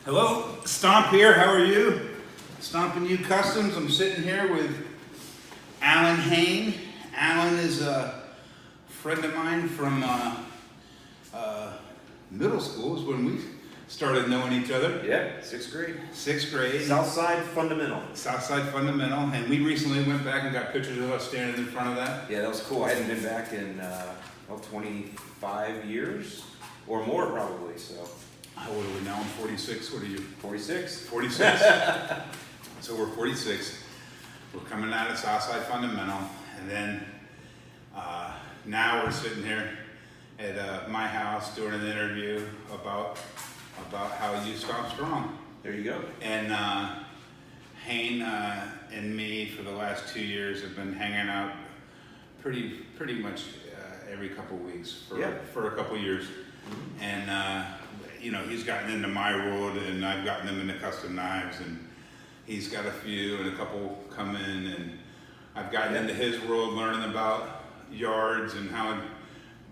Hello, Stomp here. How are you? Stomping U Customs. I'm sitting here with Allyn Hane. Allyn is a friend of mine from middle school. Is when we started knowing each other. Yeah, sixth grade. Sixth grade. Southside Fundamental. Southside Fundamental. And we recently went back and got pictures of us standing in front of that. Yeah, that was cool. I hadn't been back in 25 years or more probably. So. How old are we now? I'm 46. What are you? 46. 46. So we're 46. We're coming out of Southside Fundamental, and then now we're sitting here at my house doing an interview about how you stomp strong. There you go. And Hane and me for the last 2 years have been hanging out pretty much every couple weeks for a couple years. Mm-hmm. And he's gotten into my world, and I've gotten him into custom knives, and he's got a few, and a couple come in, and I've gotten into his world, learning about yards and how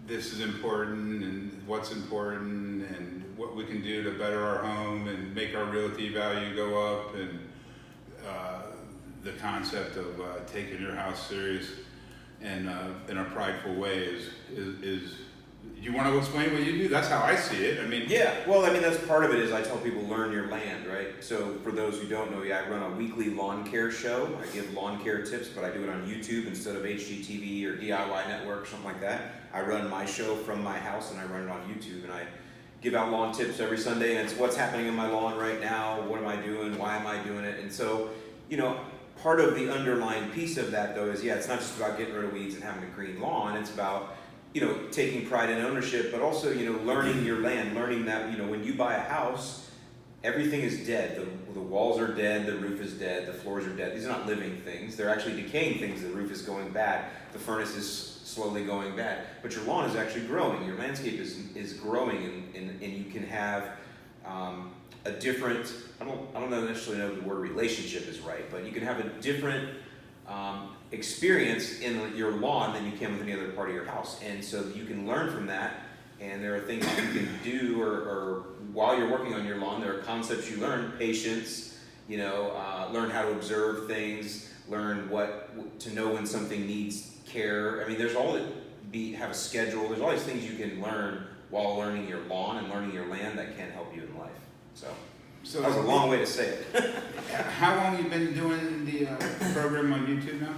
this is important, and what's important, and what we can do to better our home and make our realty value go up, and the concept of taking your house serious and in a prideful way is. You want to explain what you do? That's how I see it. I mean, yeah. Well, I mean, that's part of it. Is I tell people learn your land, right? So for those who don't know, I run a weekly lawn care show. I give lawn care tips, but I do it on YouTube instead of HGTV or DIY Network, something like that. I run my show from my house, and I run it on YouTube, and I give out lawn tips every Sunday. And it's what's happening in my lawn right now. What am I doing? Why am I doing it? And so, part of the underlying piece of that, though, is it's not just about getting rid of weeds and having a green lawn. It's about taking pride in ownership, but also, learning your land, learning that, when you buy a house, everything is dead. The walls are dead, the roof is dead, the floors are dead. These are not living things. They're actually decaying things. The roof is going bad. The furnace is slowly going bad. But your lawn is actually growing. Your landscape is growing, and you can have a different, I don't necessarily know the word relationship is right, but you can have a different experience in your lawn than you can with any other part of your house, and so you can learn from that. And there are things that you can do, or while you're working on your lawn, there are concepts you learn: patience. Learn how to observe things, learn what to know when something needs care. I mean, there's all have a schedule. There's all these things you can learn while learning your lawn and learning your land that can help you in life. So that was a long way to say it. How long have you been doing the program on YouTube now?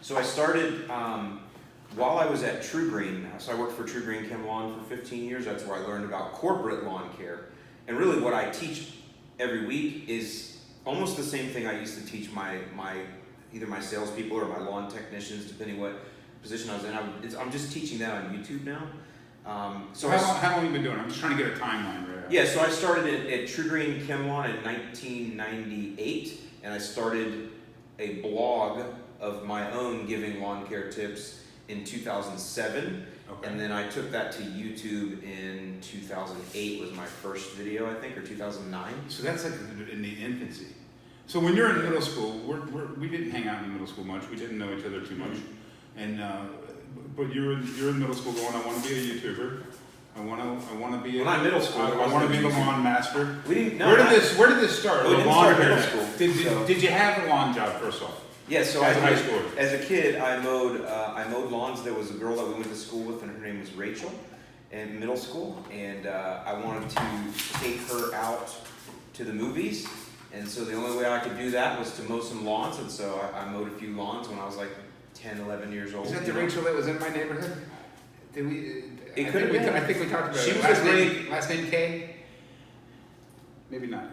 So I started while I was at True Green. So I worked for True Green Chem Lawn for 15 years. That's where I learned about corporate lawn care. And really what I teach every week is almost the same thing I used to teach either my salespeople or my lawn technicians, depending what position I was in. I'm just teaching that on YouTube now. So how long have you been doing it? I'm just trying to get a timeline right now. Yeah, so I started at True Green Chem Lawn in 1998, and I started a blog of my own giving lawn care tips in 2007. Okay. And then I took that to YouTube in 2008 was my first video, I think, or 2009. So that's like in the infancy. So when you're in middle school, we didn't hang out in middle school much. We didn't know each other too much. And but you're in middle school going, I want to be a YouTuber. I want to be. Well, not middle school. I want to be the lawn master. We didn't. No, where did this start? We didn't start middle school. Did you have a lawn job first off? Yeah, so as a high schooler. As a kid, I mowed lawns. There was a girl that we went to school with, and her name was Rachel, in middle school, and I wanted to take her out to the movies, and so the only way I could do that was to mow some lawns, and so I mowed a few lawns when I was like 10, 11 years old. Is that the Rachel that was in my neighborhood? Did we? It could have been. I think we talked about it. She was last name K? Maybe not.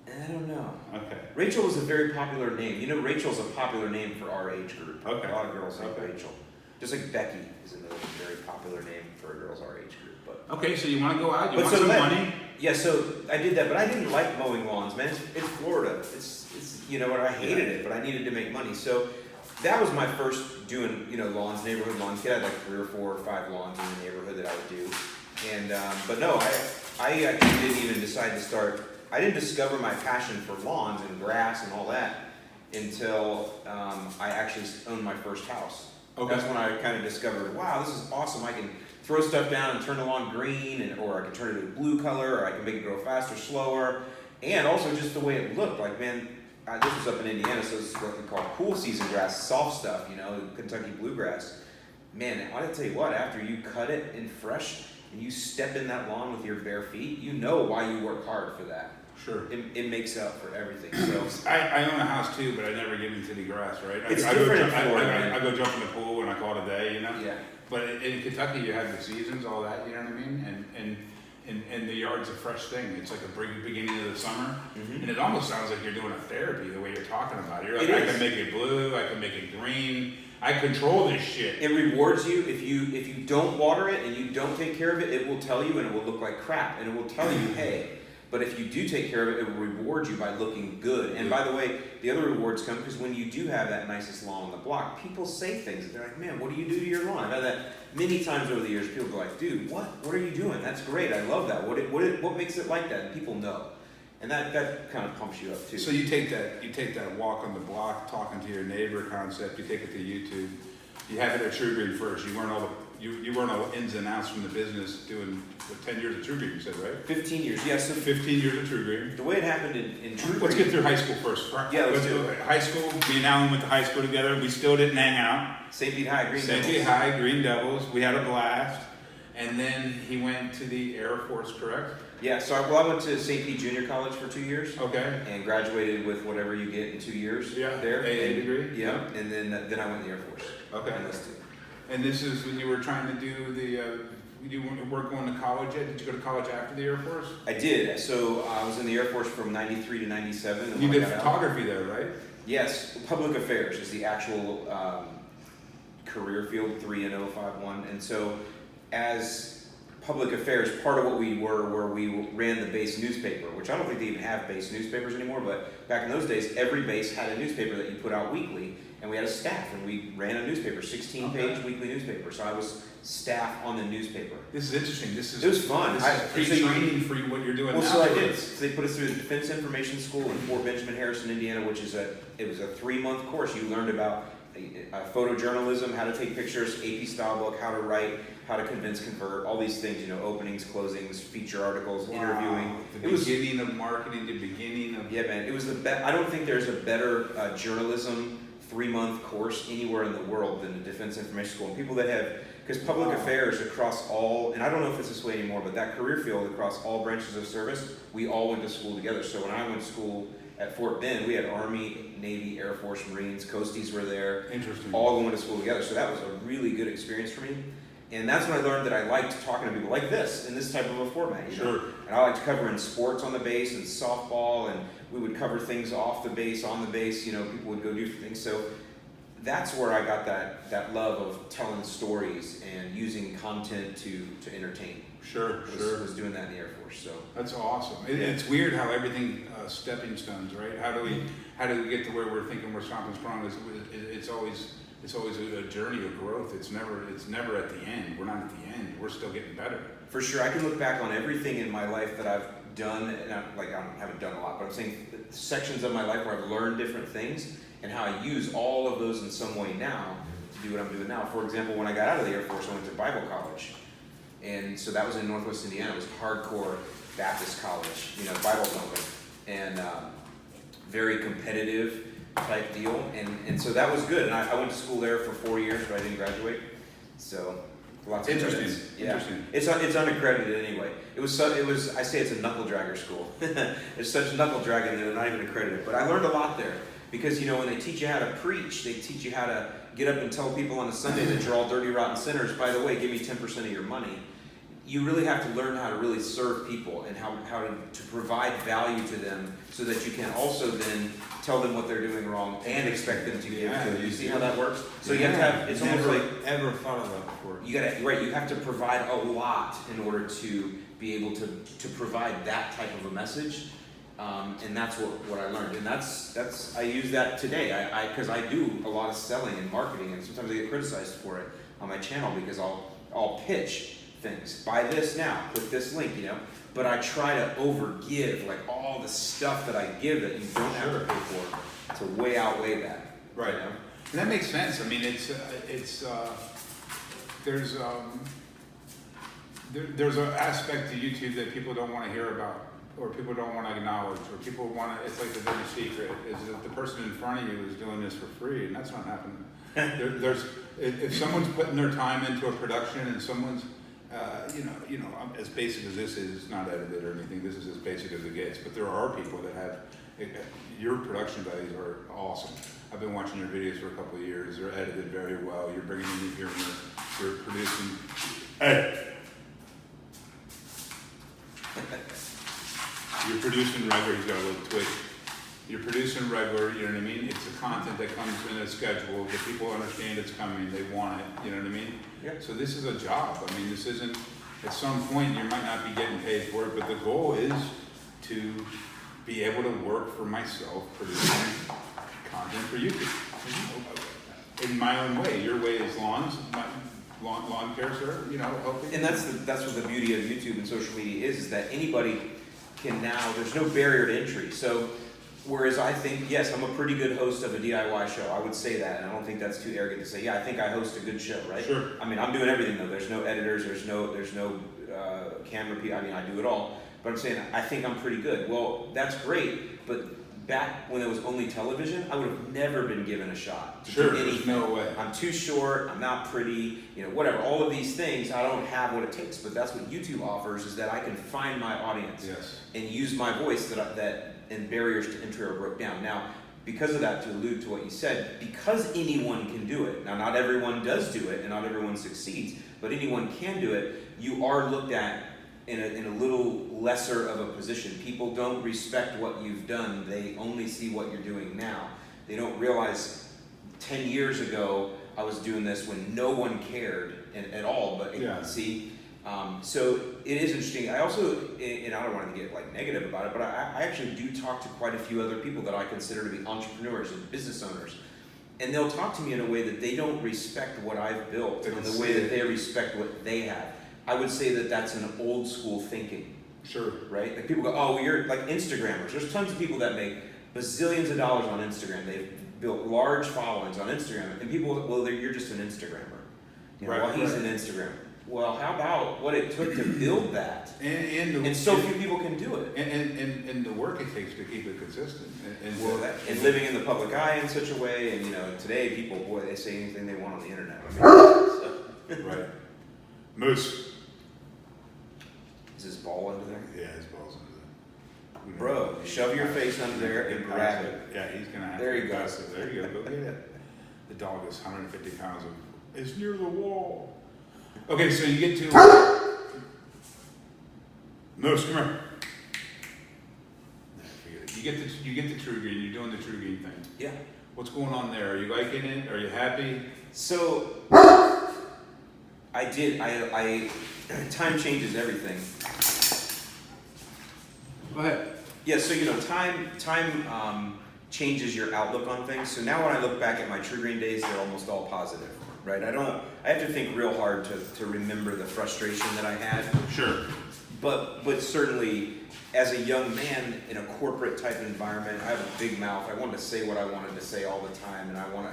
I don't know. Okay. Rachel was a very popular name. Rachel's a popular name for our age group. Okay. A lot of girls like Rachel. Just like Becky is another very popular name for girls our age group. But okay, so you want to go out? You want some money? Yeah, so I did that, but I didn't like mowing lawns, man. It's Florida. It's I hated it, but I needed to make money. So that was my first doing, lawns, neighborhood lawns. I had like 3 or 4 or 5 lawns in the neighborhood that I would do. And, but no, I actually didn't even decide to start. I didn't discover my passion for lawns and grass and all that until I actually owned my first house. Okay. That's when I kind of discovered, wow, this is awesome. I can throw stuff down and turn the lawn green, or I can turn it into blue color, or I can make it grow faster, slower. And also just the way it looked. Like, man, this was up in Indiana, so this is what we call cool season grass, soft stuff, you know, Kentucky bluegrass. Man, I gotta tell you what, after you cut it in fresh and you step in that lawn with your bare feet, you know why you work hard for that. Sure. It makes up for everything. So I own a house too, but I never get into the grass, right? It's I different go in Florida, I go jump in the pool and I call it a day, you know? yeah. But in Kentucky, you have the seasons, all that, you know what I mean? And the yard's a fresh thing. It's like a beginning of the summer. Mm-hmm. And it almost sounds like you're doing a therapy the way you're talking about it. You're like, It I is. can make it blue, I can make it green. I control this shit. It rewards you if you don't water it and you don't take care of it. It will tell you, and it will look like crap, and it will tell you, hey. But if you do take care of it, it will reward you by looking good. And by the way, the other rewards come because when you do have that nicest lawn on the block, people say things. They're like, man, what do you do to your lawn? I've had that many times over the years. People go like, dude, what are you doing? That's great. I love that. What makes it like that? And people know. And that kind of pumps you up too. So you take that walk on the block, talking to your neighbor concept. You take it to YouTube. You have it at True Green first. You learn all the ins and outs from the business. Doing 10 years of True Green, you said, right? 15 years, yes. Yeah, so 15 years of True Green. the way it happened in True Green. Let's get through high school first. Yeah, let's do it. High school. Me and Allyn went to high school together. We still didn't hang out. St. Pete High, Green St. Devils. Pete High, Green Devils. We had a blast. And then he went to the Air Force, correct? Yeah, so I went to St. Pete Junior College for 2 years. Okay. And graduated with whatever you get in 2 years. Yeah. There. AA degree. Yeah. And then I went in the Air Force. Okay. And those two. And this is when you were trying to do you weren't going to college yet? Did you go to college after the Air Force? I did. So I was in the Air Force from 93 to 97. And You when did I got out- photography there, right? Yes, public affairs is the actual career field, 3N051. And so as public affairs, part of what we were we ran the base newspaper, which I don't think they even have base newspapers anymore, but back in those days, every base had a newspaper that you put out weekly, and we had a staff, and we ran a newspaper, 16-page weekly newspaper. So I was staff on the newspaper. This is interesting. It was fun. This is pre-training for what you're doing Well, now. so I did. So they put us through the Defense Information School in Fort Benjamin, Harrison, Indiana, which is it was a 3-month course. You learned about photojournalism, how to take pictures, AP style book, how to write, how to convince, convert, all these things, openings, closings, feature articles, interviewing. The beginning of marketing, the beginning of... Yeah, man, it was the best. I don't think there's a better journalism 3-month course anywhere in the world than the Defense Information School. And people that have, because public affairs across all, and I don't know if it's this way anymore, but that career field across all branches of service, we all went to school together. So when I went to school at Fort Bend, we had Army, Navy, Air Force, Marines, Coasties were there. Interesting. All going to school together. So that was a really good experience for me. And that's when I learned that I liked talking to people like this, in this type of a format. Sure. And I liked covering sports on the base and softball, and we would cover things off the base, on the base, people would go do things. So that's where I got that love of telling stories and using content to entertain. Sure. Was doing that in the Air Force. So that's awesome. It's weird how everything stepping stones, right? How do we get to where we're thinking we're stopping strong? It's always a journey of growth. It's never at the end. We're not at the end. We're still getting better. For sure, I can look back on everything in my life that I've done, and I haven't done a lot, but I'm saying sections of my life where I've learned different things and how I use all of those in some way now to do what I'm doing now. For example, when I got out of the Air Force, I went to Bible college. And so that was in Northwest Indiana. It was hardcore Baptist college, Bible thumping, and very competitive type deal. And so that was good. And I went to school there for 4 years, but I didn't graduate. So lots of Interesting. credits. Yeah. Interesting. It's unaccredited anyway. I say it's a knuckle dragger school. It's such knuckle dragging that they're not even accredited. But I learned a lot there. Because, when they teach you how to preach, they teach you how to get up and tell people on a Sunday that you're all dirty, rotten sinners. By the way, give me 10% of your money. You really have to learn how to really serve people and how to provide value to them so that you can also then tell them what they're doing wrong and expect them to give to you. You see how that works? So you have to have, it's almost like... Ever thought of that before. You have to provide a lot in order to be able to provide that type of a message. And that's what I learned, and that's I use that today. Because I do a lot of selling and marketing, and sometimes I get criticized for it on my channel because I'll pitch things. Buy this now, click this link, But I try to overgive, like all the stuff that I give that you don't have to pay for, to way outweigh that. Right. And that makes sense. I mean, there's an aspect to YouTube that people don't want to hear about. or people don't want to acknowledge, or people want to, it's like the dirty secret, is that the person in front of you is doing this for free, and that's not happening. If someone's putting their time into a production and someone's, as basic as this is, it's not edited or anything, this is as basic as it gets, but there are people that have, your production values are awesome. I've been watching your videos for a couple of years, they're edited very well, you're bringing in the humor, you're producing, you're producing regular, he's got a little twitch. You're producing regular, you know what I mean? It's the content that comes in a schedule, that people understand it's coming, they want it, you know what I mean? Yeah. So this is a job. I mean, this isn't, at some point you might not be getting paid for it, but the goal is to be able to work for myself, producing content for YouTube. In my own way. Your way is lawn care, sir, helping. And that's what the beauty of YouTube and social media is that anybody can now, there's no barrier to entry. So, whereas I think, yes, I'm a pretty good host of a DIY show. I would say that, and I don't think that's too arrogant to say, yeah, I think I host a good show, right? Sure. I mean, I'm doing everything though. There's no editors, there's no camera people. I mean, I do it all. But I'm saying, I think I'm pretty good. Well, that's great, but back when it was only television, I would have never been given a shot to do anything. There's no way. I'm too short, I'm not pretty, whatever. All of these things, I don't have what it takes. But that's what YouTube offers, is that I can find my audience and use my voice and barriers to entry are broke down. Now, because of that, to allude to what you said, because anyone can do it. Now, not everyone does do it, and not everyone succeeds, but anyone can do it. You are looked at in a little lesser of a position. People don't respect what you've done. They only see what you're doing now. They don't realize 10 years ago I was doing this when no one cared at all. But see, so it is interesting. I also, and I don't want to get negative about it, but I actually do talk to quite a few other people that I consider to be entrepreneurs and business owners. And they'll talk to me in a way that they don't respect what I've built in the way that they respect what they have. I would say that that's an old school thinking. Sure. Right? Like people go, oh, well, you're like Instagrammers. There's tons of people that make bazillions of dollars on Instagram. They've built large followings on Instagram. And people, well, you're just an Instagrammer. Well, he's an Instagrammer. Well, how about what it took to build that? And so few people can do it. And the work it takes to keep it consistent. And living in the public eye in such a way. And, today people, boy, they say anything they want on the internet. Right. Moose. Is his ball under there? Yeah, his ball's under there. Bro, shove your face under there and grab it. Yeah, he's going to have to. There you go. There you go. Go get it. The dog is 150 pounds. It's near the wall. Okay, so you get to... Moose, come here. You get the True Green. You're doing the True Green thing. Yeah. What's going on there? Are you liking it? Are you happy? So... I did. I time changes everything. Go ahead. Yeah. So time changes your outlook on things. So now when I look back at my True Green days, they're almost all positive, right? I have to think real hard to remember the frustration that I had. Sure. But certainly, as a young man in a corporate type environment, I have a big mouth. I wanted to say what I wanted to say all the time, and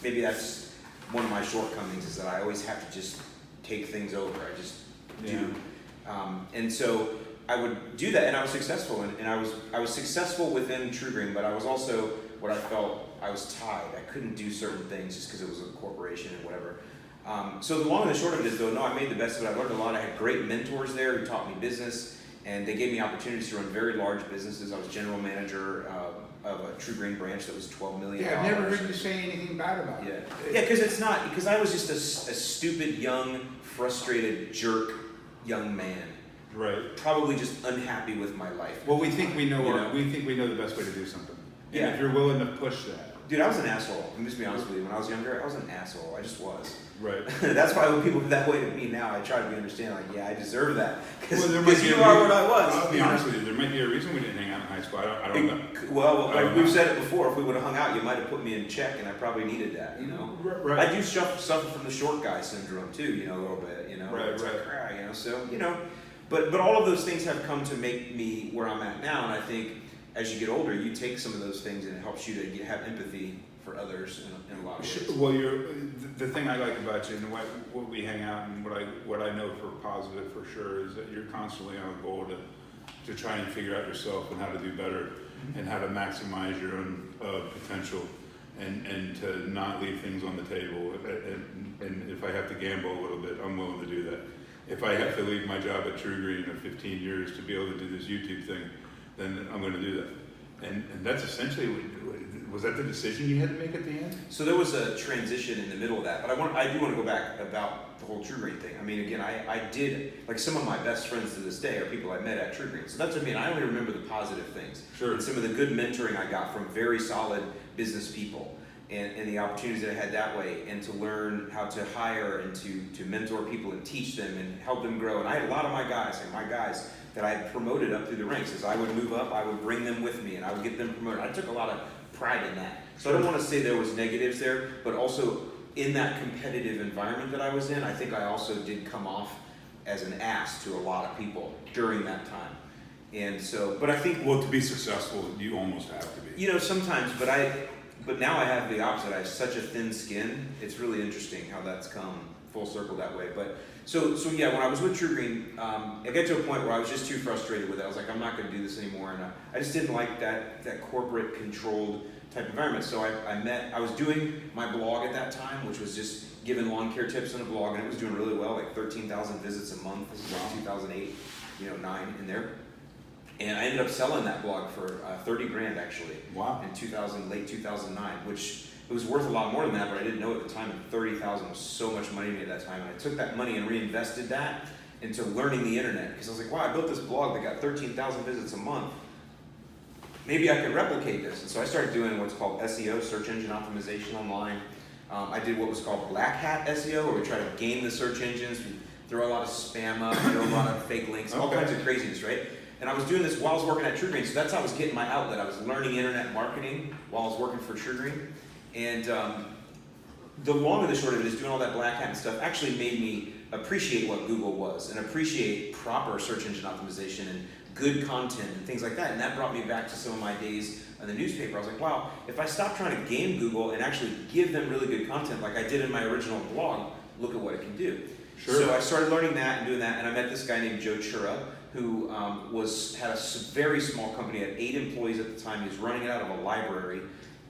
maybe that's one of my shortcomings, is that I always have to just take things over. I just do. And so I would do that, and I was successful. And I was successful within True Green, but I was also what I felt I was tied. I couldn't do certain things just because it was a corporation and whatever. So the long and the short of it is, though, no, I made the best of it. I learned a lot. I had great mentors there who taught me business, and they gave me opportunities to run very large businesses. I was general manager of a True Green branch that was $12 million. Yeah, I've never heard you say anything bad about it. Yeah, because I was just a stupid, young, frustrated, jerk young man. Right. Probably just unhappy with my life. Well, we think we know the best way to do something. And if you're willing to push that. Dude, I was an asshole. I'm just be honest with you. When I was younger, I was an asshole. I just was. Right. That's why when people are that way to me now, I try to be understanding. Like, yeah, I deserve that. Because you are what I was. I'll be honest with you. There might be a reason we didn't hang out in high school. I don't know. Well, like we've said it before. If we would have hung out, you might have put me in check, and I probably needed that. Right. I do suffer from the short guy syndrome too. A little bit. Right. So but all of those things have come to make me where I'm at now, and I think as you get older, you take some of those things, and it helps you to have empathy for others in a lot of ways. Well, the thing I like about you, and what we hang out, and what I know for positive for sure, is that you're constantly on a goal to try and figure out yourself and how to do better and how to maximize your own potential and to not leave things on the table. And if I have to gamble a little bit, I'm willing to do that. If I have to leave my job at True Green of 15 years to be able to do this YouTube thing, then I'm going to do that. And that's essentially, was that the decision you had to make at the end? So there was a transition in the middle of that, but I do want to go back about the whole True Green thing. I mean, again, I did, like some of my best friends to this day are people I met at True Green. So that's what I mean, I only remember the positive things. Sure. And some of the good mentoring I got from very solid business people and the opportunities that I had that way, and to learn how to hire and to mentor people and teach them and help them grow. And I had a lot of my guys that I had promoted up through the ranks. As I would move up, I would bring them with me and I would get them promoted. I took a lot of pride in that. So I don't want to say there was negatives there, but also in that competitive environment that I was in, I think I also did come off as an ass to a lot of people during that time. And so, but I think, well, to be successful, you almost have to be. you know, sometimes, but now I have the opposite. I have such a thin skin. It's really interesting how that's come full circle that way. But so yeah, when I was with True Green, I got to a point where I was just too frustrated with it. I was like, I'm not going to do this anymore, and I just didn't like that corporate controlled type environment. So I was doing my blog at that time, which was just giving lawn care tips on a blog, and it was doing really well, like 13,000 visits a month. This is like 2008, 9 in there. And I ended up selling that blog for 30 grand actually. Wow. In late 2009, which it was worth a lot more than that, but I didn't know at the time that 30,000 was so much money to me at that time. And I took that money and reinvested that into learning the internet, because I was like, wow, I built this blog that got 13,000 visits a month. Maybe I could replicate this. And so I started doing what's called SEO, search engine optimization online. I did what was called black hat SEO, where we try to game the search engines. We throw a lot of spam up, throw a lot of fake links, all kinds of craziness, right? And I was doing this while I was working at True Green, so that's how I was getting my outlet. I was learning internet marketing while I was working for True Green. And the long and the short of it is doing all that black hat and stuff actually made me appreciate what Google was and appreciate proper search engine optimization and good content and things like that. And that brought me back to some of my days in the newspaper. I was like, wow, if I stop trying to game Google and actually give them really good content like I did in my original blog, look at what it can do. Sure. So I started learning that and doing that, and I met this guy named Joe Chura, who had a very small company, had 8 employees at the time. He was running it out of a library,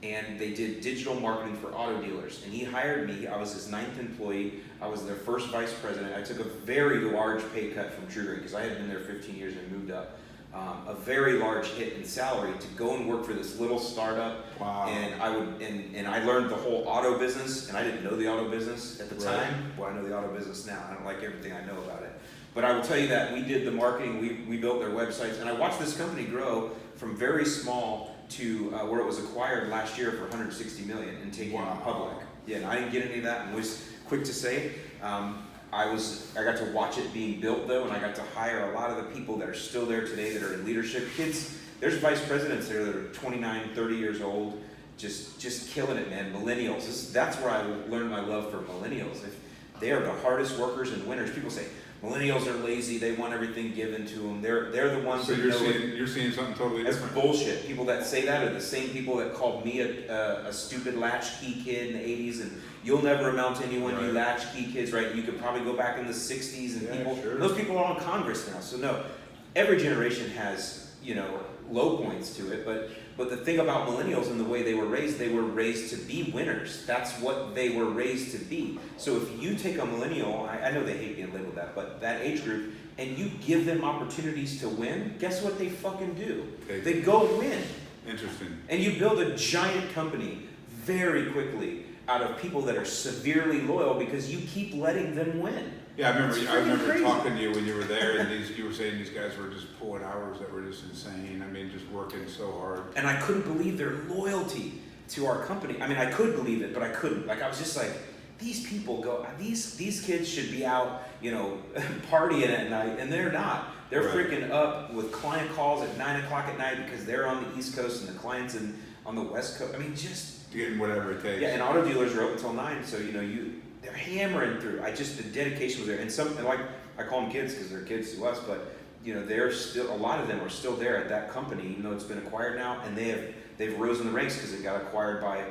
and they did digital marketing for auto dealers. And he hired me. I was his 9th employee. I was their first vice president. I took a very large pay cut from True Green because I had been there 15 years and moved up. A very large hit in salary to go and work for this little startup. Wow. And I learned the whole auto business, and I didn't know the auto business at the time. Well, I know the auto business now. I don't like everything I know about it. But I will tell you that we did the marketing, we built their websites, and I watched this company grow from very small to where it was acquired last year for $160 million and taken public. Yeah, and I didn't get any of that, and was quick to say. I got to watch it being built though, and I got to hire a lot of the people that are still there today that are in leadership. Kids, there's vice presidents there that are 29, 30 years old, just killing it, man. Millennials, that's where I learned my love for millennials. If they are the hardest workers and winners. People say millennials are lazy, they want everything given to them. They're the ones so that you're seeing something totally different. That's bullshit. People that say that are the same people that called me a stupid latchkey kid in the 80s, and you'll never amount to anyone, you latchkey kids, right? You could probably go back in the 60s, and those people are on Congress now. So no, every generation has, low points to it, but the thing about millennials and the way they were raised to be winners. That's what they were raised to be. So if you take a millennial, I know they hate being labeled that, but that age group, and you give them opportunities to win, guess what they fucking do? They go win. Interesting. And you build a giant company very quickly out of people that are severely loyal because you keep letting them win. Yeah, I remember crazy. talking to you when you were there, and you were saying these guys were just pulling hours that were just insane. I mean, just working so hard. And I couldn't believe their loyalty to our company. I mean, I could believe it, but I couldn't. Like, I was just like, these people these kids should be out, partying at night, and they're not. They're freaking up with client calls at 9 o'clock at night because they're on the East Coast and the clients on the West Coast. I mean, just getting whatever it takes. Yeah, and auto dealers are open until 9, so they're hammering through. The dedication was there, and like I call them kids because they're kids to us, but they're still, a lot of them are still there at that company, even though it's been acquired now, and they've risen the ranks because it got acquired by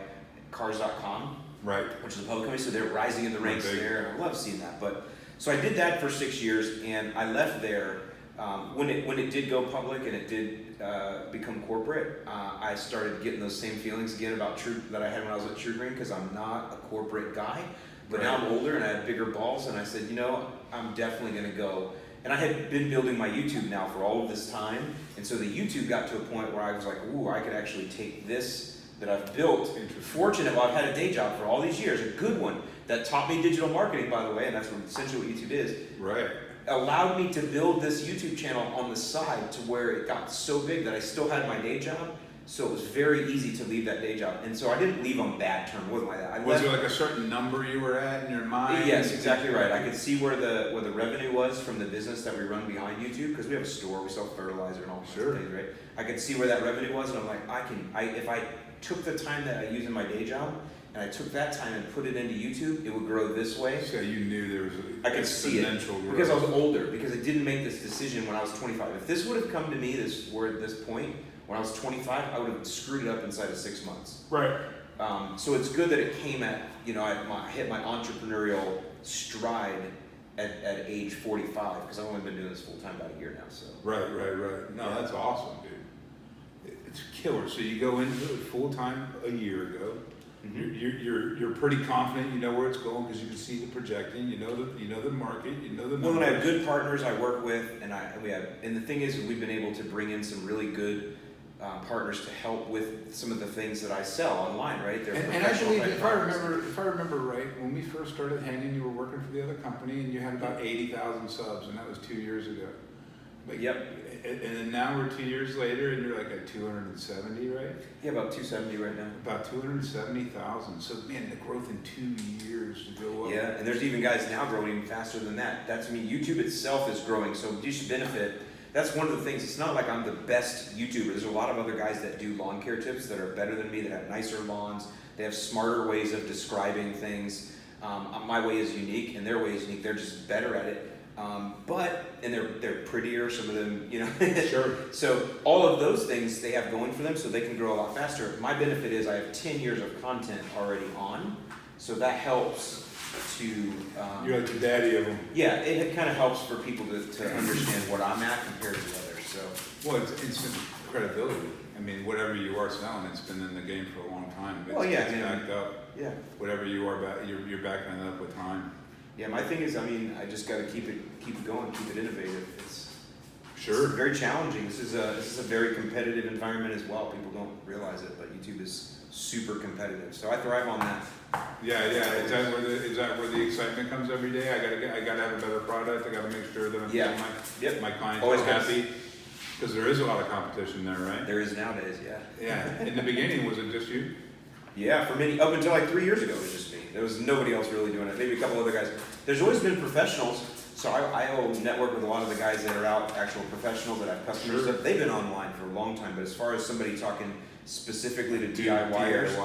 Cars.com, right? Which is a public company, so they're rising in the ranks there, and I love seeing that. But so I did that for 6 years, and I left there when it did go public and it did become corporate, I started getting those same feelings again about that I had when I was at True Green, because I'm not a corporate guy. But now I'm older and I have bigger balls, and I said, I'm definitely going to go. And I had been building my YouTube now for all of this time, and so the YouTube got to a point where I was like, ooh, I could actually take this that I've built. Fortunate, I've had a day job for all these years, a good one, that taught me digital marketing, by the way, and that's essentially what YouTube is. Right. Allowed me to build this YouTube channel on the side to where it got so big that I still had my day job. So it was very easy to leave that day job. And so I didn't leave on bad terms. It wasn't like that. Was there like a certain number you were at in your mind? Yes, exactly right. I could see where the revenue was from the business that we run behind YouTube, because we have a store, we sell fertilizer and all kinds of things, right? I could see where that revenue was, and I'm like, if I took the time that I use in my day job, and I took that time and put it into YouTube, it would grow this way. So you knew there was I could see it growth. Because I was older, because I didn't make this decision when I was 25. If this would have come to me this point, when I was 25, I would have screwed it up inside of 6 months. Right. So it's good that it came at, I hit my entrepreneurial stride at age 45, because I've only been doing this full time about a year now. So. Right. No, that's awesome, dude. It's killer. So you go into it full time a year ago. Mm-hmm. You're pretty confident. You know where it's going because you can see the projecting. You know the market. You know the numbers. Well, and I have good partners I work with, and the thing is, we've been able to bring in some really good partners to help with some of the things that I sell online, right? And I believe, if I remember right, when we first started Hane, you were working for the other company, and you had about 80,000 subs, and that was 2 years ago. Yep. And then now we're 2 years later, and you're like at 270, right? Yeah, about 270 right now. About 270,000. So man, the growth in 2 years to go up. Yeah, and there's even guys now growing even faster than that. YouTube itself is growing, so you should benefit. That's one of the things. It's not like I'm the best YouTuber. There's a lot of other guys that do lawn care tips that are better than me, that have nicer lawns. They have smarter ways of describing things. My way is unique, and their way is unique. They're just better at it. And they're prettier, some of them, Sure. So all of those things they have going for them, so they can grow a lot faster. My benefit is I have 10 years of content already on, so that helps to... You're like the daddy of them. Yeah, it kind of helps for people to understand what I'm at compared to others, so... Well, it's instant credibility. I mean, whatever you are selling, it's been in the game for a long time. It's backed up. Yeah. Whatever you are, you're backing it up with time. Yeah, my thing is, I just got to keep it going, keep it innovative. It's very challenging. This is a very competitive environment as well. People don't realize it, but YouTube is super competitive. So I thrive on that. Yeah. Is that where the excitement comes every day? I gotta have a better product. I gotta make sure that I'm getting my clients always happy. Because there is a lot of competition there, right? There is nowadays, yeah. Yeah. In the beginning, was it just you? Yeah, for many, up until like 3 years ago, it was just me. There was nobody else really doing it. Maybe a couple other guys. There's always been professionals. So I network with a lot of the guys that are out, actual professionals that have customers. Sure. They've been online for a long time. But as far as somebody talking specifically to DIYers,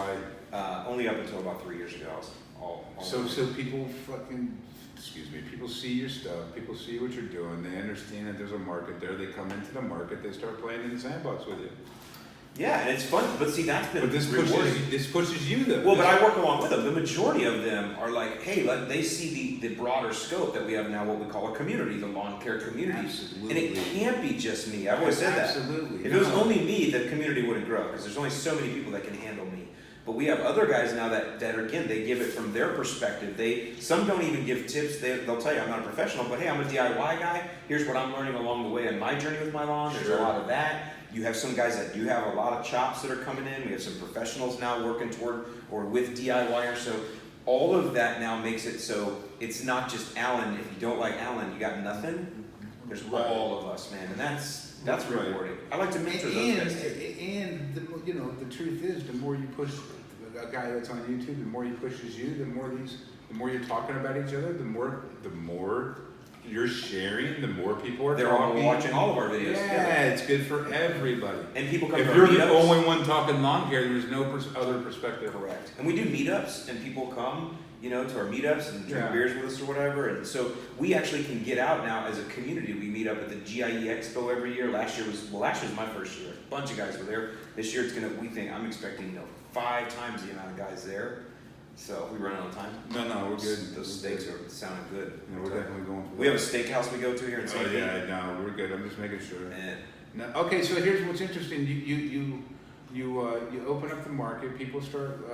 only up until about 3 years ago. I was all so people people see your stuff, people see what you're doing, they understand that there's a market there, they come into the market, they start playing in the sandbox with you. Yeah, and it's fun, but see, that's been this pushes you though. Well, but I work along with them. The majority of them are like, hey, they see the broader scope that we have now, what we call a community, the lawn care community. Absolutely. And it can't be just me. I've always said that. Absolutely. If it was only me, the community wouldn't grow, because there's only so many people that can handle me. But we have other guys now that are, again, they give it from their perspective. Some don't even give tips. They'll tell you, I'm not a professional, but hey, I'm a DIY guy. Here's what I'm learning along the way on my journey with my lawn. There's a lot of that. You have some guys that do have a lot of chops that are coming in. We have some professionals now working toward or with DIYers. So all of that now makes it so it's not just Allyn. If you don't like Allyn, you got nothing. There's all of us, man, and that's rewarding. I like to mentor those guys too. And the truth is, the more you push a guy that's on YouTube, the more he pushes you, the more you're talking about each other, the more you're sharing, the more people are talking. They're watching all of our videos. Yeah, it's good for everybody. And people come. If you're the only one talking lawn care, there's no other perspective. Correct. And we do meetups, and people come, to our meetups and drink beers with us or whatever. And so we actually can get out now as a community. We meet up at the GIE Expo every year. Last year was my first year. A bunch of guys were there. This year I'm expecting 5 times the amount of guys there. So we run out of time. No, we're good. Those steaks are sounding good. Yeah, we're definitely going for We have a steakhouse we go to here in St. Pete. yeah, no, we're good. I'm just making sure. And No, okay, so here's what's interesting. You open up the market, people start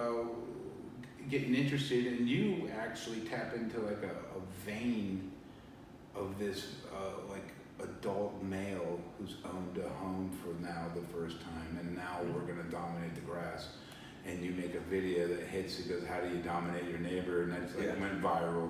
getting interested, and you actually tap into like a vein of this like adult male who's owned a home for now the first time, and now we're gonna dominate the grass. And you make a video that hits. It goes, how do you dominate your neighbor? And that's like went viral,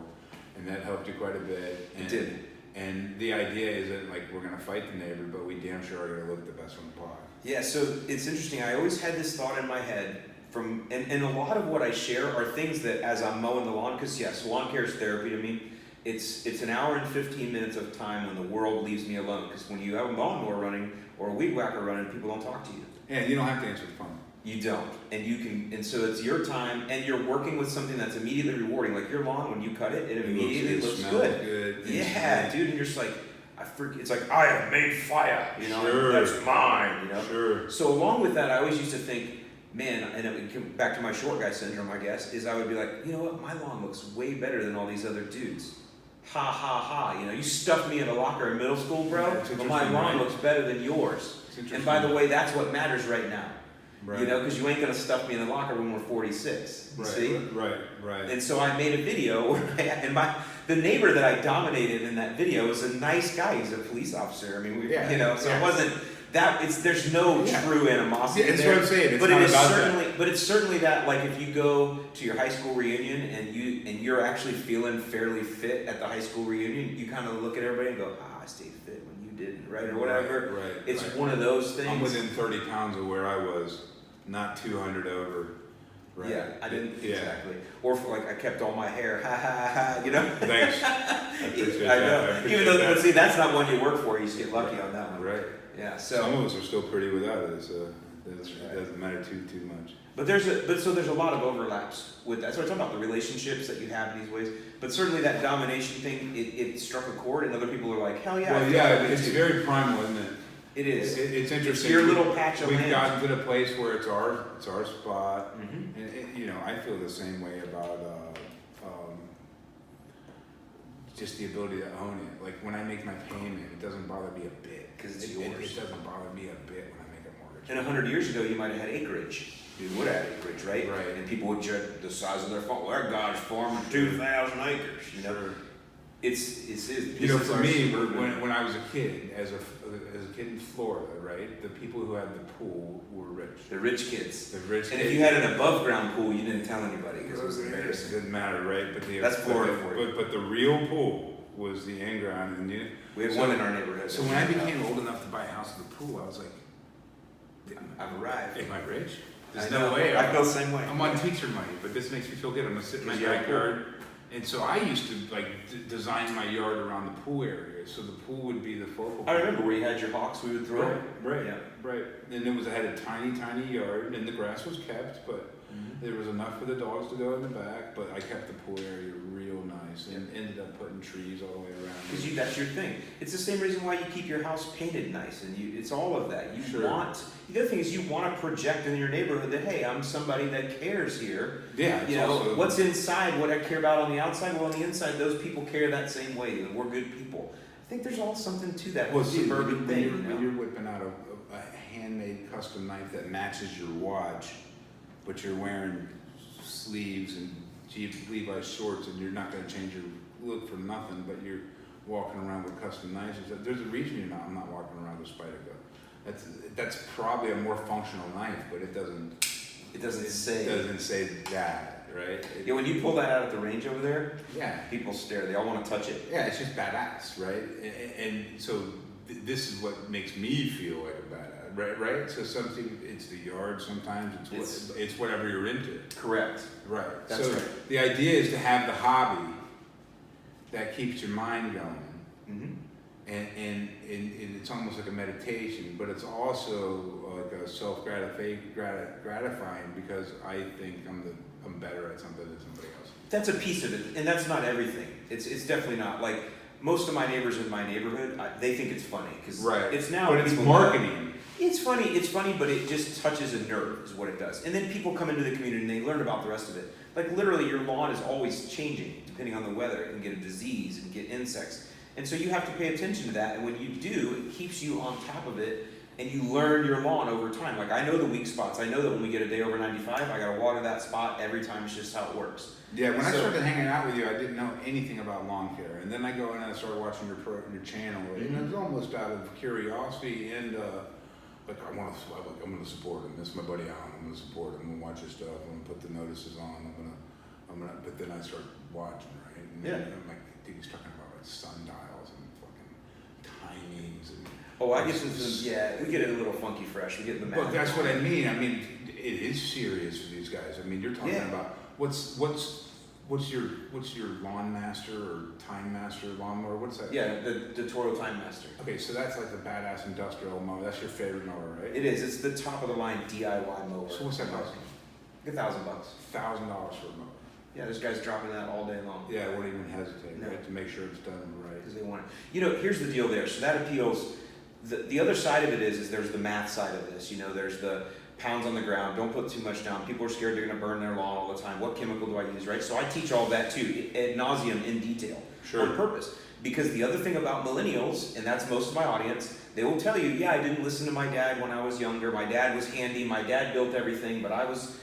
and that helped you quite a bit. And, it did. And the idea is that like we're gonna fight the neighbor, but we damn sure are gonna look the best on the block. Yeah, so it's interesting. I always had this thought in my head and a lot of what I share are things that as I'm mowing the lawn, because yes, lawn care is therapy to me. It's an hour and 15 minutes of time when the world leaves me alone. Because when you have a lawnmower running or a weed whacker running, people don't talk to you. Yeah, you don't have to answer the phone. You don't, and you can, and so it's your time, and you're working with something that's immediately rewarding. Like your lawn, when you cut it, it immediately looks good. Yeah, dude, and you're just like, it's like I have made fire, you know, sure. That's mine, you know. Sure. So along with that, I always used to think, man, and it would come back to my short guy syndrome, I guess, is I would be like, you know what, my lawn looks way better than all these other dudes. Ha ha ha, you know, you stuffed me in a locker in middle school, bro, but my lawn looks better than yours. And by the way, that's what matters right now. Right. You know, because you ain't gonna stuff me in the locker when we're 46. You see? Right. And so I made a video where the neighbor that I dominated in that video was a nice guy. He's a police officer. I mean, it wasn't that. There's no true animosity. Yeah, it's what I'm saying. It's but not it is about certainly, that. but it's certainly that. Like if you go to your high school reunion and you're actually feeling fairly fit at the high school reunion, you kind of look at everybody and go, I stayed fit when you didn't, right, or whatever. Right. It's one of those things. I'm within 30 pounds of where I was. Not 200 over. Right. Yeah, I didn't exactly. Or for like I kept all my hair, ha ha ha, you know. Thanks. I appreciate that. I know. I appreciate Even though, that. but see, that's not one you work for. You just get lucky on that one. Right. Yeah. So some of us are still pretty without it, so it doesn't matter too much. But there's a lot of overlaps with that. So we're talking about the relationships that you have in these ways. But certainly that domination thing, it struck a chord, and other people are like, hell yeah. Well, yeah, it's very primal, isn't it? It is. It's interesting. It's your little patch of land. We've gotten to the place where it's our spot, mm-hmm. and you know, I feel the same way about just the ability to own it. Like when I make my payment, it doesn't bother me a bit because it's yours. It doesn't bother me a bit when I make a mortgage. And 100 years ago, you might have had acreage. You would have had acreage, right? Right. And people would judge the size of their farm. Well, our guy's farming 2,000 acres. You know. Sure. It's you know, for me, when I was a kid, as a kid in Florida, right, the people who had the pool were rich. The rich kids. The rich kids. And if you had an above ground pool, you didn't tell anybody because it was embarrassing. It didn't matter, right? But that's Florida for you. But the real pool was the in ground, and we had one in our neighborhood. So when I became old enough to buy a house with a pool, I was like, I've arrived. Am I rich? There's no way. I feel the same way. I'm on teacher money, but this makes me feel good. I'm gonna sit in my backyard. And so I used to like design my yard around the pool area, so the pool would be the focal point. I remember where you had your hawks. We would throw. Right. And it had a tiny yard, and the grass was kept, but there was enough for the dogs to go in the back. But I kept the pool area real nice, and ended up putting trees all the way around. Because that's your thing. It's the same reason why you keep your house painted nice, and it's all of that. You want. The other thing is you want to project in your neighborhood that hey, I'm somebody that cares here. Yeah. You know what's inside, what I care about on the outside. Well, on the inside, those people care that same way, and we're good people. I think there's all something to that suburban thing. When you're whipping out a handmade custom knife that matches your watch, but you're wearing sleeves and Levi's shorts, and you're not going to change your look for nothing, but you're walking around with custom knives. There's a reason I'm not walking around with Spyderco. That's probably a more functional knife, but it doesn't say that, right? Yeah, when you pull that out at the range over there, people stare. They all want to touch it. Yeah, it's just badass, right? And so this is what makes me feel like a badass, right? So something, it's the yard. Sometimes it's whatever you're into. Correct. Right. That's so right. The idea is to have the hobby that keeps your mind going. Mm-hmm. And it's almost like a meditation, but it's also like a self-gratifying because I think I'm better at something than somebody else. That's a piece of it, and that's not everything. It's definitely not. Like most of my neighbors in my neighborhood, they think it's funny because it's now. But it's marketing. It's funny, but it just touches a nerve, is what it does. And then people come into the community and they learn about the rest of it. Like literally your lawn is always changing depending on the weather. It can get a disease and get insects. And so you have to pay attention to that, and when you do, it keeps you on top of it, and you learn your lawn over time. Like I know the weak spots. I know that when we get a day over 95, I gotta water that spot every time. It's just how it works. Yeah, when I started hanging out with you, I didn't know anything about lawn care, and then I go in and I started watching your channel, and it was almost out of curiosity and like I'm gonna support him. This is my buddy Allyn. I'm gonna support him. I'm gonna watch his stuff. I'm gonna put the notices on. But then I start watching, right? And then I'm like, dude, he's talking about like sundials and fucking timings and. Oh, I get some. Yeah, we get it a little funky fresh. We get the. But that's what I mean. I mean, it is serious for these guys. I mean, you're talking about what's your lawn master or time master lawnmower? What's that? Yeah, the Toro Time Master. Okay, so that's like the badass industrial mower. That's your favorite mower, right? It is. It's the top of the line DIY mower. So what's that cost? $1,000. $1,000 for a mower. Yeah, there's guys dropping that all day long. Yeah, I won't even hesitate, right, to make sure it's done right. Because they want it. You know, here's the deal there. So that appeals. The other side of it is there's the math side of this. You know, there's the pounds on the ground. Don't put too much down. People are scared they're going to burn their lawn all the time. What chemical do I use, right? So I teach all that too, ad nauseum, in detail, on purpose. Because the other thing about millennials, and that's most of my audience, they will tell you, yeah, I didn't listen to my dad when I was younger. My dad was handy. My dad built everything, but I was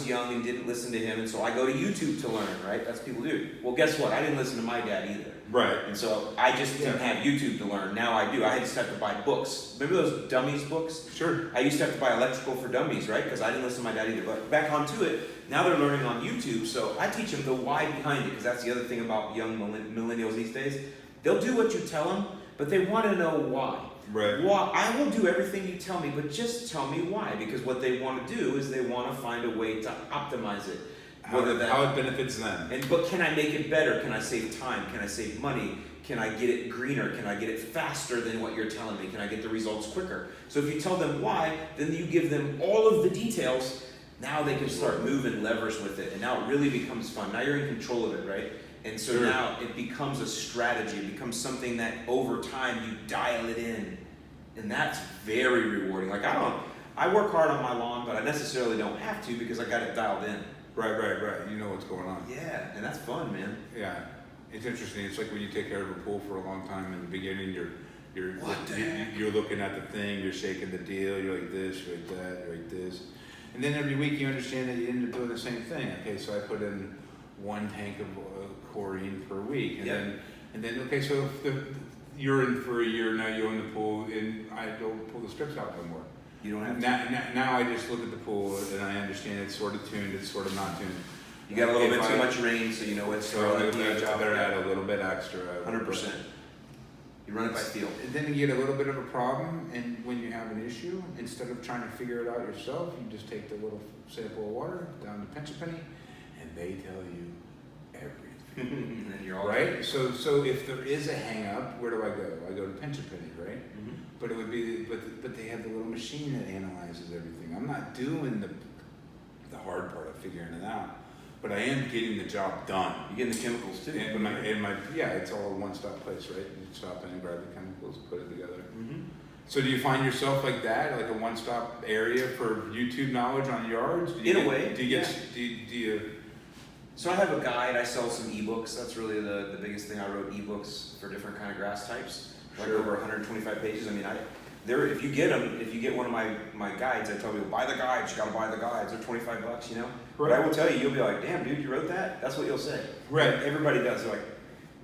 young and didn't listen to him, and so I go to YouTube to learn, right? That's what people do. Well, guess what? I didn't listen to my dad either. Right. And so I just didn't have YouTube to learn. Now I do. I just have to buy books. Remember those dummies books? Sure. I used to have to buy Electrical for Dummies, right? Because I didn't listen to my dad either. But back onto it, now they're learning on YouTube, so I teach them the why behind it, because that's the other thing about young millennials these days. They'll do what you tell them, but they want to know why. Right. Why? I will do everything you tell me, but just tell me why. Because what they want to do is they want to find a way to optimize it. How it benefits them. But can I make it better? Can I save time? Can I save money? Can I get it greener? Can I get it faster than what you're telling me? Can I get the results quicker? So if you tell them why, then you give them all of the details. Now they can start moving levers with it. And now it really becomes fun. Now you're in control of it, right? And so now it becomes a strategy. It becomes something that over time you dial it in. And that's very rewarding. Like I work hard on my lawn, but I necessarily don't have to because I got it dialed in. Right. You know what's going on. Yeah, and that's fun, man. Yeah. It's interesting. It's like when you take care of a pool for a long time. In the beginning, you're looking at the thing, you're shaking the deal, you're like this, you're like that, you're like this. And then every week you understand that you end up doing the same thing. Okay, so I put in 1 tank of chlorine per week. And then okay, so if you're in for a year, now you own the pool, and I don't pull the strips out no more. You don't have to. Now I just look at the pool and I understand it's sort of tuned, it's sort of not tuned. You got a little bit too much rain, so you know it's I better add a little bit extra. 100%. You run it by feel. And then you get a little bit of a problem, and when you have an issue, instead of trying to figure it out yourself, you just take the little sample of water down to pinch a penny, and they tell you everything. And then you're all right. So if there is a hang up, where do I go? I go to pinch a penny, right? Mm-hmm. But it would be, but they have the little machine that analyzes everything. I'm not doing the hard part of figuring it out. But I am getting the job done. You're getting the chemicals too. It's all a one-stop place, right? You stop in and grab the chemicals, put it together. Mm-hmm. So do you find yourself like that, like a one-stop area for YouTube knowledge on yards? In a way. Do you? So I have a guide. I sell some ebooks. That's really the biggest thing. I wrote ebooks for different kind of grass types, like over 125 pages. I mean, if you get one of my guides, I tell people, buy the guides, you gotta buy the guides, they're $25, you know? Right. But I will tell you, you'll be like, damn dude, you wrote that? That's what you'll say. Right. Everybody does. They're like,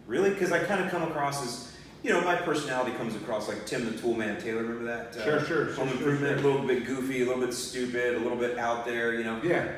really? Because I kind of come across as, you know, my personality comes across like Tim the Toolman Taylor, remember that? Home Improvement, a little bit goofy, a little bit stupid, a little bit out there, you know? Yeah.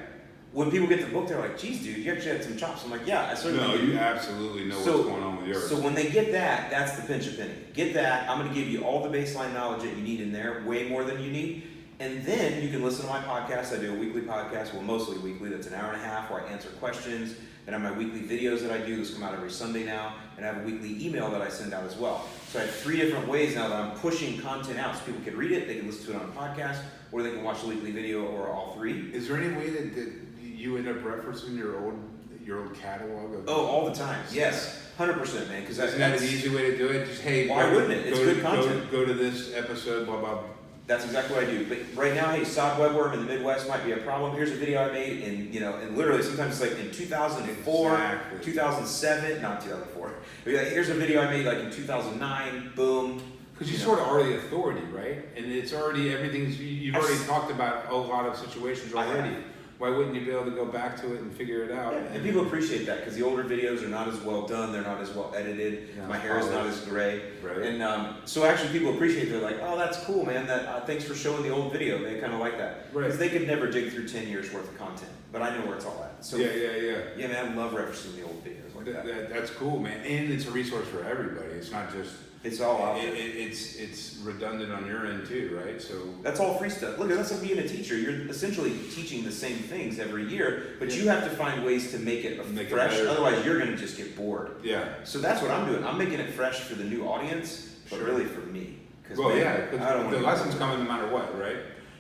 When people get the book, they're like, geez, dude, you actually had some chops. I'm like, yeah, I certainly do. No, you absolutely know what's going on with yours. So when they get that, that's the pinch a penny. Get that. I'm going to give you all the baseline knowledge that you need in there, way more than you need. And then you can listen to my podcast. I do a weekly podcast, well, mostly weekly. That's an hour and a half where I answer questions. Then I have my weekly videos that I do. Those come out every Sunday now. And I have a weekly email that I send out as well. So I have 3 different ways now that I'm pushing content out. So people can read it, they can listen to it on a podcast, or they can watch the weekly video, or all 3. Is there any way that you end up referencing your old catalog? All the time. Yes, 100%, man. Because isn't that an easy way to do it? Just hey, why wouldn't it? It's good content. Go to this episode, blah blah That's exactly what I do. But right now, hey, sod webworm in the Midwest might be a problem. Here's a video I made in, and literally sometimes it's like in 2004, Exactly. 2007, not 2004. But yeah, here's a video I made like in 2009, boom. Because you sort of are the authority, right? And it's already, you've already talked about a lot of situations already. Why wouldn't you be able to go back to it and figure it out? Yeah, and people appreciate that because the older videos are not as well done, they're not as well edited, my hair is not as gray. Right. And so actually people appreciate it. They're like, oh, that's cool, man. Thanks for showing the old video. They kind of like that. Right. Because they could never dig through 10 years worth of content. But I know where it's all at. So, yeah, man, I love referencing the old videos like that. That's cool, man. And it's a resource for everybody. It's not just... It's all out there. It's redundant on your end too, right? So that's all free stuff. Look, that's like being a teacher. You're essentially teaching the same things every year, but you have to find ways to make it fresh. Otherwise, you're going to just get bored. Yeah. So that's what I'm doing. I'm making it fresh for the new audience, but really for me. Well, the lessons come no matter what, right?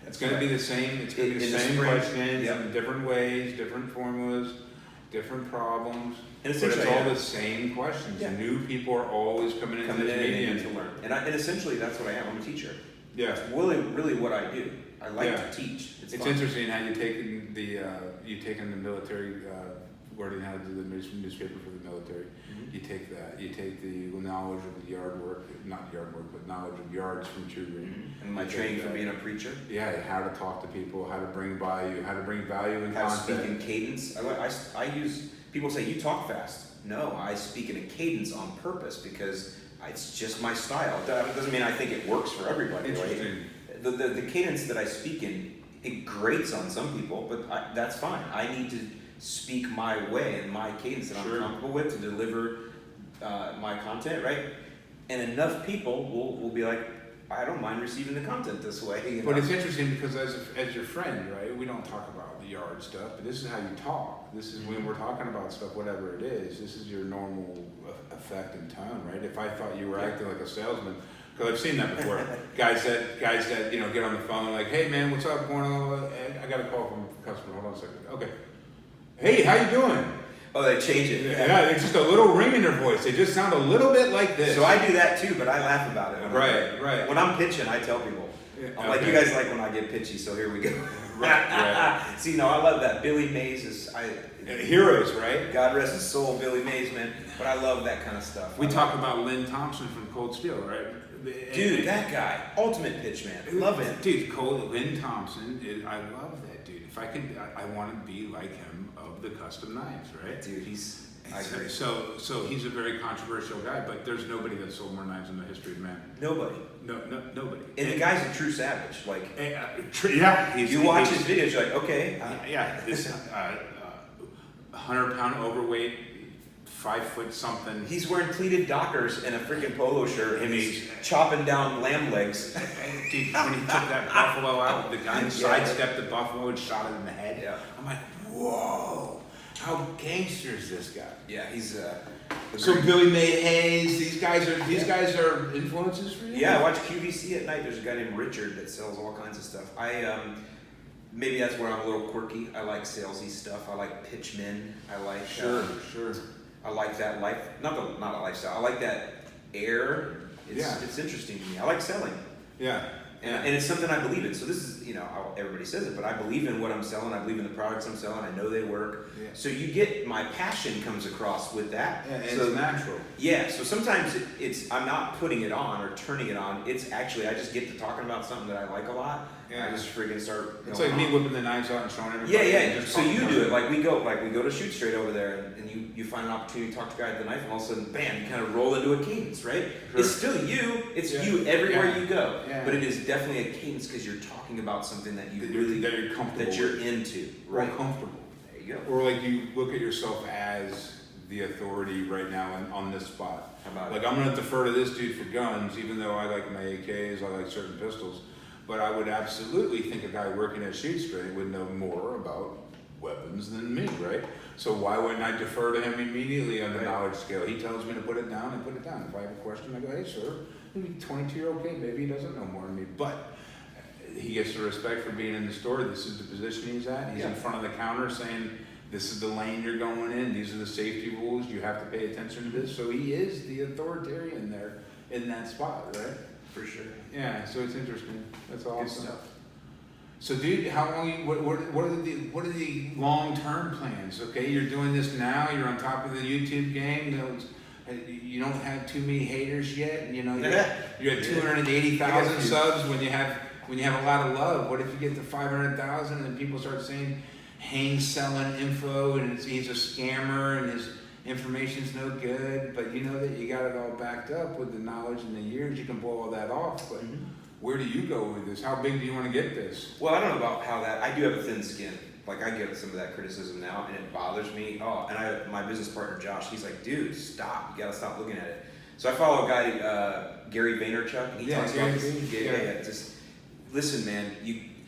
It's going to be the same. It's going to be the same questions in different ways, different formulas, different problems. And but it's all the same questions. Yeah. New people are always coming into this medium to learn. And essentially, that's what I am. I'm a teacher. Yeah. It's really what I do. I like to teach. It's interesting how you've taken the military learning how to do the newspaper for the military. Mm-hmm. You take that. You take the knowledge of the yard work, not yard work, but knowledge of yards from tutoring. Mm-hmm. And my training for being a preacher. Yeah, how to talk to people, how to bring value, in how content. to speak in cadence. I use. People say, you talk fast. No, I speak in a cadence on purpose because it's just my style. That doesn't mean I think it works for everybody, right? The cadence that I speak in, it grates on some people, but that's fine. I need to speak my way and my cadence that I'm comfortable with to deliver my content, right? And enough people will be like, I don't mind receiving the content this way. But it's interesting because as your friend, right, we don't talk about the yard stuff, but this is how you talk. This is when we're talking about stuff, whatever it is, this is your normal effect and tone, right? If I thought you were acting like a salesman, because I've seen that before. guys that get on the phone like, hey man, what's up, going on? I got a call from a customer, hold on a second. Okay. Hey, how you doing? Oh, they change it. Yeah, it's just a little ring in their voice. They just sound a little bit like this. So I do that too, but I laugh about it. Right. When I'm pitching, I tell people. I'm like, you guys like when I get pitchy, so here we go. Right. See, no, I love that. Billy Mays is heroes, right? God rest his soul, Billy Mays, man. But I love that kind of stuff. We talk about Lynn Thompson from Cold Steel, right? Dude, that guy, ultimate pitch man. Love him. Dude, Lynn Thompson, I love that dude. If I could, I want to be like him of the custom knives, right? Dude, I agree. So he's a very controversial guy, but there's nobody that sold more knives in the history of man. Nobody. No, nobody. And the guy's a true savage. Like, you watch his videos, you're like, okay. This 100-pound overweight, 5 foot something. He's wearing pleated Dockers and a freaking polo shirt, and he's chopping down lamb legs. Dude, when he took that buffalo out, the guy sidestepped the buffalo and shot it in the head. Yeah. I'm like, whoa. How gangster is this guy? Yeah, he's so Billy May Hayes, these guys are influences for you? Yeah, I watch QVC at night. There's a guy named Richard that sells all kinds of stuff. Maybe that's where I'm a little quirky. I like salesy stuff. I like pitchmen. I like sure. I like that life, not a lifestyle. I like that air. It's interesting to me. I like selling. Yeah. And it's something I believe in. So this is, everybody says it, but I believe in what I'm selling. I believe in the products I'm selling. I know they work. Yeah. So you get, my passion comes across with that. Yeah, and so, it's natural. Yeah, so sometimes I'm not putting it on or turning it on. It's actually, I just get to talking about something that I like a lot. Yeah. I just freaking start. It's like me whipping the knives out and showing everybody. Yeah. So you do it. Like we go to Shoot Straight over there, and you find an opportunity to talk to a guy at the knife, and all of a sudden, bam, you kind of roll into a cadence, right? Sure. It's still you. It's you everywhere you go. Yeah. But it is definitely a cadence because you're talking about something that you that you're comfortable that you're into. Right. Or comfortable. There you go. Or like you look at yourself as the authority right now on this spot. How about like I'm going to defer to this dude for guns, even though I like my AKs, I like certain pistols. But I would absolutely think a guy working at Shoot Straight would know more about weapons than me, right? So why wouldn't I defer to him immediately on the knowledge scale? He tells me to put it down, I put it down. If I have a question, I go, hey, sir, maybe 22-year-old kid, maybe he doesn't know more than me. But he gets the respect for being in the store. This is the position he's at. He's in front of the counter saying, this is the lane you're going in. These are the safety rules. You have to pay attention to this. So he is the authoritarian there in that spot, right? For sure. Yeah, so it's interesting. That's awesome. Good stuff. So, dude, how long? What are the long-term plans? Okay, you're doing this now. You're on top of the YouTube game. You don't have too many haters yet. You know, you're at 280,000 subs when you have a lot of love. What if you get to 500,000 and people start saying Hane's selling info and he's a scammer and his information's no good, but you know that you got it all backed up with the knowledge and the years, you can blow all that off. But where do you go with this? How big do you want to get this? Well, I don't know about how that. I do have a thin skin. Like I get some of that criticism now, and it bothers me. Oh, and my business partner Josh, he's like, dude, stop! You gotta stop looking at it. So I follow a guy, Gary Vaynerchuk, and he talks about this. Yeah. Just listen, man.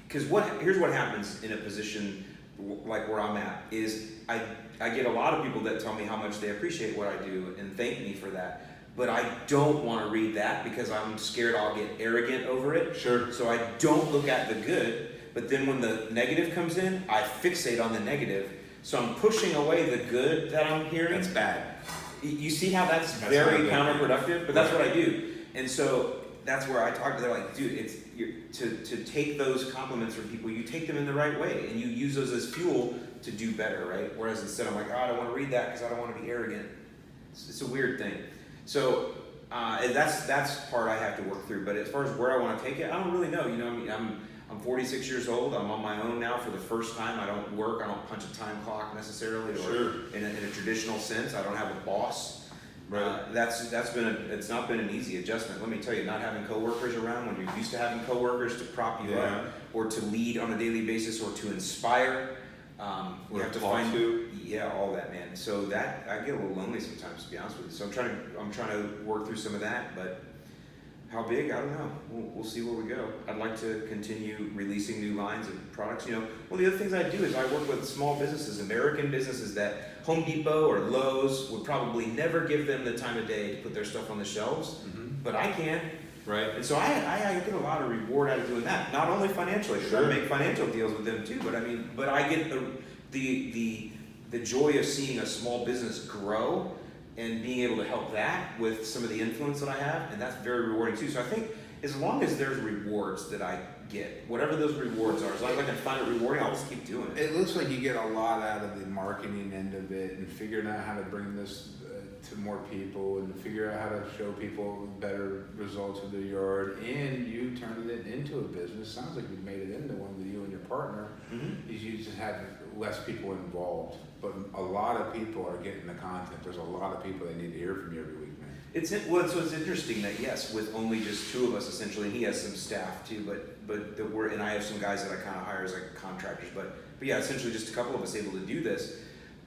Here's what happens in a position like where I'm at is I get a lot of people that tell me how much they appreciate what I do and thank me for that. But I don't want to read that because I'm scared I'll get arrogant over it. Sure. So I don't look at the good. But then when the negative comes in, I fixate on the negative. So I'm pushing away the good that I'm hearing. That's bad. You see how that's very counterproductive? But that's what I do. And so that's where I talk to them like, dude, to take those compliments from people, you take them in the right way. And you use those as fuel to do better, right? Whereas instead I'm like, oh, I don't want to read that because I don't want to be arrogant. It's a weird thing. So and that's part I have to work through. But as far as where I want to take it, I don't really know. You know, I mean, I'm 46 years old. I'm on my own now for the first time. I don't work. I don't punch a time clock necessarily, or in a traditional sense. I don't have a boss. Right. It's not been an easy adjustment. Let me tell you, not having coworkers around when you're used to having coworkers to prop you up, or to lead on a daily basis, or to inspire. You have to find all that, man. So that I get a little lonely sometimes, to be honest with you. So I'm trying to work through some of that, but how big? I don't know. We'll see where we go. I'd like to continue releasing new lines of products. You know, one of the other things I do is I work with small businesses, American businesses that Home Depot or Lowe's would probably never give them the time of day to put their stuff on the shelves, but I can. Right. And so I get a lot of reward out of doing that. Not only financially, because I make financial deals with them too, but I get the joy of seeing a small business grow and being able to help that with some of the influence that I have, and that's very rewarding too. So I think as long as there's rewards that I get, whatever those rewards are, as long as I can find it rewarding, I'll just keep doing it. It looks like you get a lot out of the marketing end of it and figuring out how to bring this to more people and figure out how to show people better results of their yard, and you turning it into a business. Sounds like you've made it into one with you and your partner. You just have less people involved, but a lot of people are getting the content. There's a lot of people that need to hear from you every week, man. It's interesting that yes, with only just two of us essentially, and he has some staff too, but and I have some guys that I kind of hire as like contractors, but yeah, essentially just a couple of us able to do this.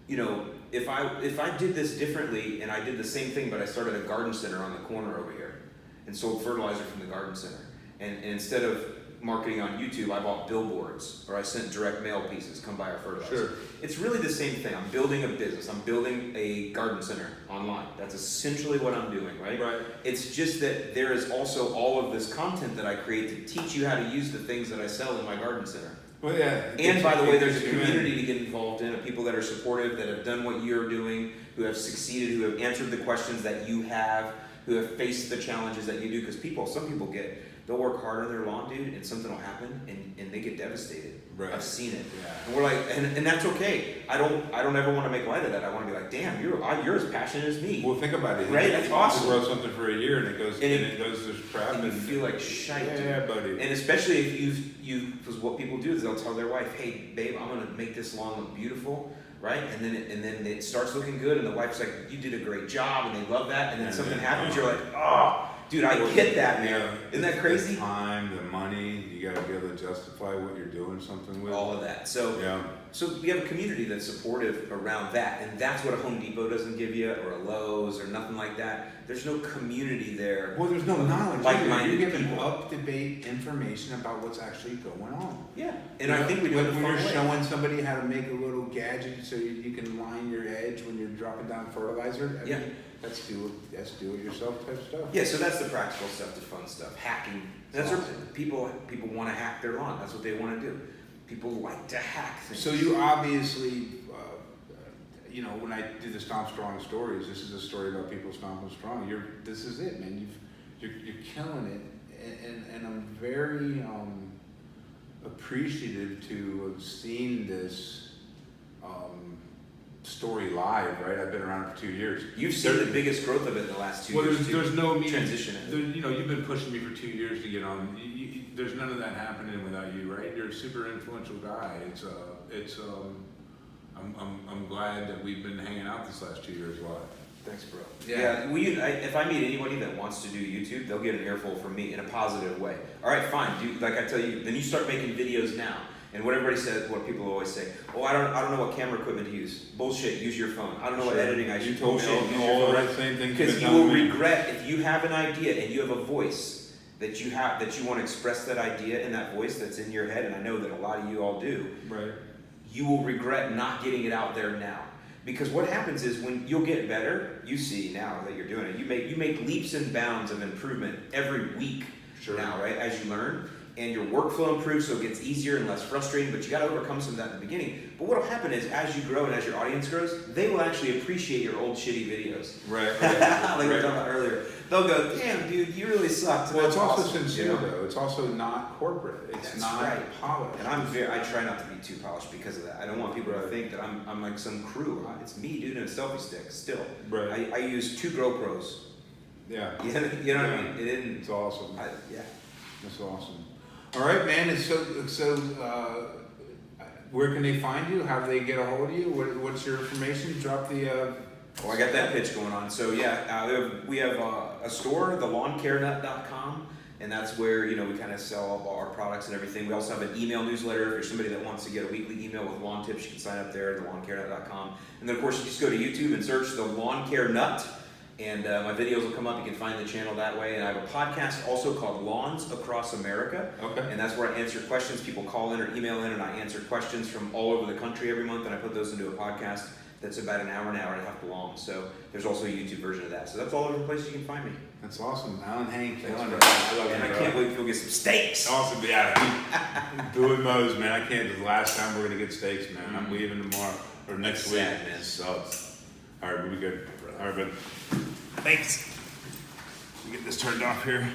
You know, if I did this differently and I did the same thing, but I started a garden center on the corner over here and sold fertilizer from the garden center, and instead of marketing on YouTube, I bought billboards, or I sent direct mail pieces, come buy our fertilizer. Sure. It's really the same thing. I'm building a business. I'm building a garden center online. That's essentially what I'm doing, right? Right. It's just that there is also all of this content that I create to teach you how to use the things that I sell in my garden center. Well, yeah. And by the way, there's a community to get involved in, of people that are supportive, that have done what you're doing, who have succeeded, who have answered the questions that you have, who have faced the challenges that you do. Because some people they'll work hard on their lawn, dude, and something will happen, and they get devastated. Right. I've seen it. Yeah. And we're like, and that's okay. I don't ever want to make light of that. I want to be like, damn, you're as passionate as me. Well, think about it. Right? That's awesome. You grow something for a year and it goes to crap, and you feel like shite. Yeah, buddy. And especially if because what people do is they'll tell their wife, hey, babe, I'm gonna make this lawn look beautiful, right? And then it starts looking good, and the wife's like, you did a great job, and they love that. And then something happens, you're like, oh. Dude, I get that, man. Isn't that crazy? The time, the money, you got to be able to justify what you're doing something with. All of that. So we have a community that's supportive around that, and that's what a Home Depot doesn't give you, or a Lowe's, or nothing like that. There's no community there. Well, there's no knowledge. Like-minded You're giving people. up-to-date information about what's actually going on. Yeah, and I think we do it when you're showing somebody how to make a little gadget so you can line your edge when you're dropping down fertilizer. I mean, that's do it yourself type stuff. Yeah, so that's the practical stuff, the fun stuff, hacking. That's what people want to hack their lawn. That's what they want to do. People like to hack things. So you obviously, when I do the Stomp Strong stories, this is a story about people stomping strong. This is it, man. You're killing it, and I'm very appreciative to have seen this story live, right? I've been around for 2 years. You've seen the biggest growth of it in the last 2 years. There's no transition. You've been pushing me for 2 years to get on. There's none of that happening without you, right? You're a super influential guy. I'm glad that we've been hanging out this last 2 years live. Thanks, bro. Yeah. If I meet anybody that wants to do YouTube, they'll get an earful from me in a positive way. All right, fine. Like I tell you, then you start making videos now. And what everybody says, what people always say, oh, I don't know what camera equipment to use. Bullshit, use your phone. I don't know what editing I should. Bullshit, use your phone. Right, same thing. Because you will regret if you have an idea and you have a voice that you want to express that idea in that voice that's in your head, and I know that a lot of you all do. Right. You will regret not getting it out there now. Because what happens is when you'll get better, you see now that you're doing it, you make leaps and bounds of improvement every week now, right? As you learn. And your workflow improves, so it gets easier and less frustrating, but you got to overcome some of that in the beginning. But what will happen is, as you grow and as your audience grows, they will actually appreciate your old shitty videos. Right. Like we were talking about earlier. They'll go, damn, dude, you really sucked. Well, it's also sincere, though. It's also not corporate. It's not polished. And I try not to be too polished because of that. I don't want people to think that I'm like some crew. It's me, dude, and a selfie stick still. Right. I use 2 GoPros. Yeah. You know what I mean? It's awesome. Yeah. That's awesome. All right, man. Where can they find you? How do they get a hold of you? What's your information? Drop the. Well, I got that pitch going on. So yeah, we have a store, thelawncarenut.com, and that's where we kind of sell all our products and everything. We also have an email newsletter. If you're somebody that wants to get a weekly email with lawn tips, you can sign up there at thelawncarenut.com. And then of course you just go to YouTube and search The Lawn Care Nut. And my videos will come up. You can find the channel that way. And I have a podcast also called Lawns Across America. Okay. And that's where I answer questions. People call in or email in, and I answer questions from all over the country every month. And I put those into a podcast that's about an hour and a half long. So there's also a YouTube version of that. So that's all over the places you can find me. That's awesome. Allyn, Hane, I love you. And I can't wait to go get some steaks. Awesome. Yeah. Doing Moe's, man. I can't. The last time we're going to get steaks, man. I'm leaving tomorrow or next week. Sad, man. Sucks. All right, we'll be good. All right, but thanks. Get this turned off here.